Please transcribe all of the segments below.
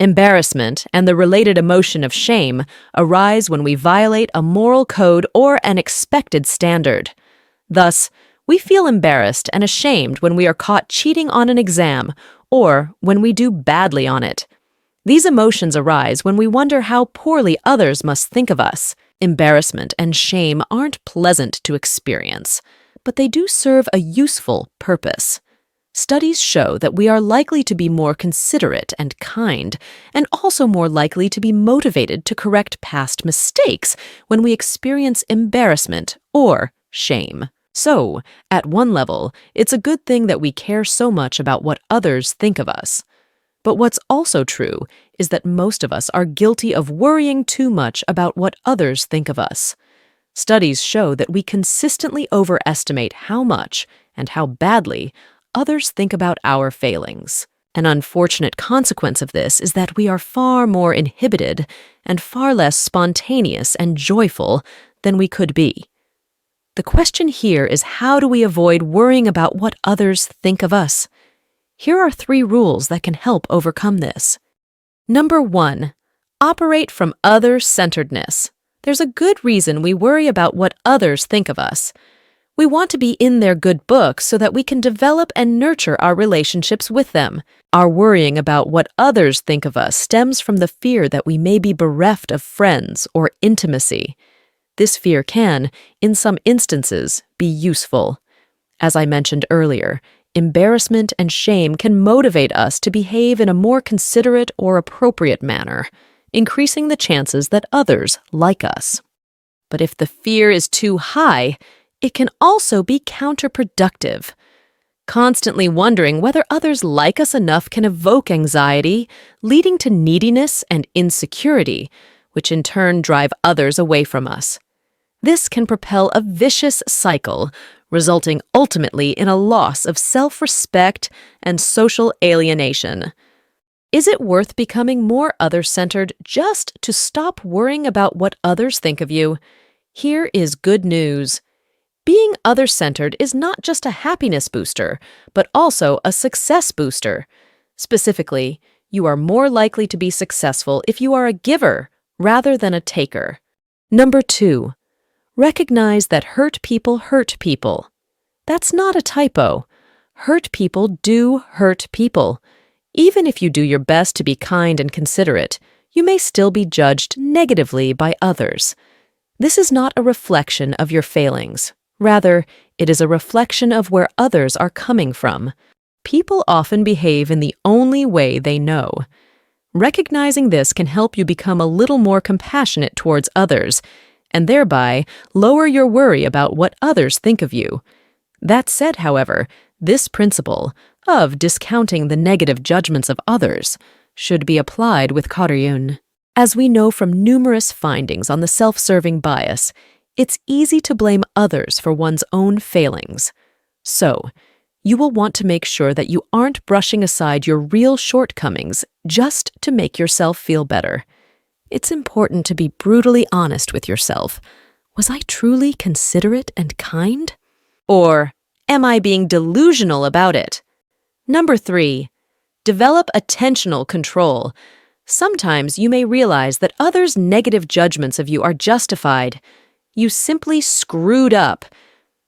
Embarrassment and the related emotion of shame arise when we violate a moral code or an expected standard. Thus, we feel embarrassed and ashamed when we are caught cheating on an exam or when we do badly on it. These emotions arise when we wonder how poorly others must think of us. Embarrassment and shame aren't pleasant to experience, but they do serve a useful purpose. Studies show that we are likely to be more considerate and kind, and also more likely to be motivated to correct past mistakes when we experience embarrassment or shame. So, at one level, it's a good thing that we care so much about what others think of us. But what's also true is that most of us are guilty of worrying too much about what others think of us. Studies show that we consistently overestimate how much and how badly others think about our failings. An unfortunate consequence of this is that we are far more inhibited and far less spontaneous and joyful than we could be. The question here is, how do we avoid worrying about what others think of us? Here are 3 rules that can help overcome this. Number 1, operate from other-centeredness. There's a good reason we worry about what others think of us. We want to be in their good books so that we can develop and nurture our relationships with them. Our worrying about what others think of us stems from the fear that we may be bereft of friends or intimacy. This fear can, in some instances, be useful. As I mentioned earlier, embarrassment and shame can motivate us to behave in a more considerate or appropriate manner, increasing the chances that others like us. But if the fear is too high, it can also be counterproductive. Constantly wondering whether others like us enough can evoke anxiety, leading to neediness and insecurity, which in turn drive others away from us. This can propel a vicious cycle, resulting ultimately in a loss of self-respect and social alienation. Is it worth becoming more other-centered just to stop worrying about what others think of you? Here is good news. Being other-centered is not just a happiness booster, but also a success booster. Specifically, you are more likely to be successful if you are a giver rather than a taker. Number 2, recognize that hurt people hurt people. That's not a typo. Hurt people do hurt people. Even if you do your best to be kind and considerate, you may still be judged negatively by others. This is not a reflection of your failings. Rather, it is a reflection of where others are coming from. People often behave in the only way they know. Recognizing this can help you become a little more compassionate towards others, and thereby lower your worry about what others think of you. That said, however, this principle of discounting the negative judgments of others should be applied with caution. As we know from numerous findings on the self-serving bias, it's easy to blame others for one's own failings. So, you will want to make sure that you aren't brushing aside your real shortcomings just to make yourself feel better. It's important to be brutally honest with yourself. Was I truly considerate and kind? Or, am I being delusional about it? Number 3, develop attentional control. Sometimes you may realize that others' negative judgments of you are justified. You simply screwed up.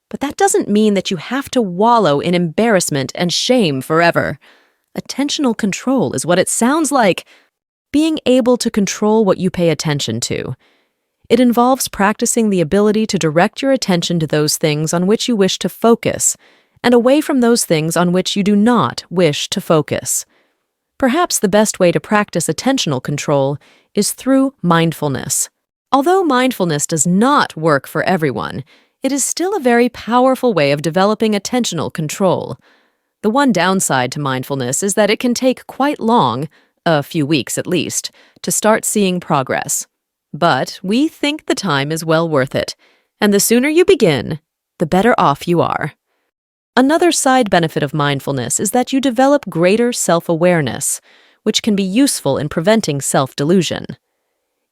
But that doesn't mean that you have to wallow in embarrassment and shame forever. Attentional control is what it sounds like. Being able to control what you pay attention to. It involves practicing the ability to direct your attention to those things on which you wish to focus, and away from those things on which you do not wish to focus. Perhaps the best way to practice attentional control is through mindfulness. Although mindfulness does not work for everyone, it is still a very powerful way of developing attentional control. The one downside to mindfulness is that it can take quite long, a few weeks at least, to start seeing progress. But we think the time is well worth it, and the sooner you begin, the better off you are. Another side benefit of mindfulness is that you develop greater self-awareness, which can be useful in preventing self-delusion.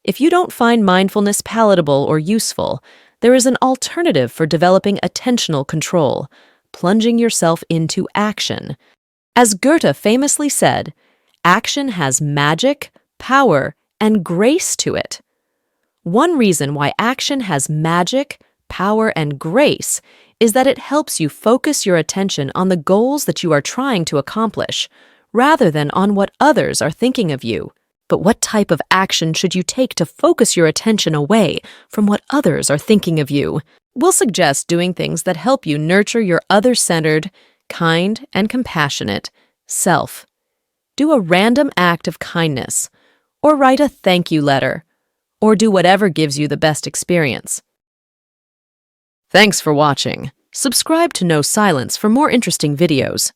If you don't find mindfulness palatable or useful, there is an alternative for developing attentional control, plunging yourself into action. As Goethe famously said, Action has magic, power, and grace to it. One reason why action has magic, power, and grace is that it helps you focus your attention on the goals that you are trying to accomplish, rather than on what others are thinking of you. But what type of action should you take to focus your attention away from what others are thinking of you? We'll suggest doing things that help you nurture your other-centered, kind, and compassionate self. Do a random act of kindness, or write a thank you letter, or do whatever gives you the best experience. Thanks for watching. Subscribe to No Silence for more interesting videos.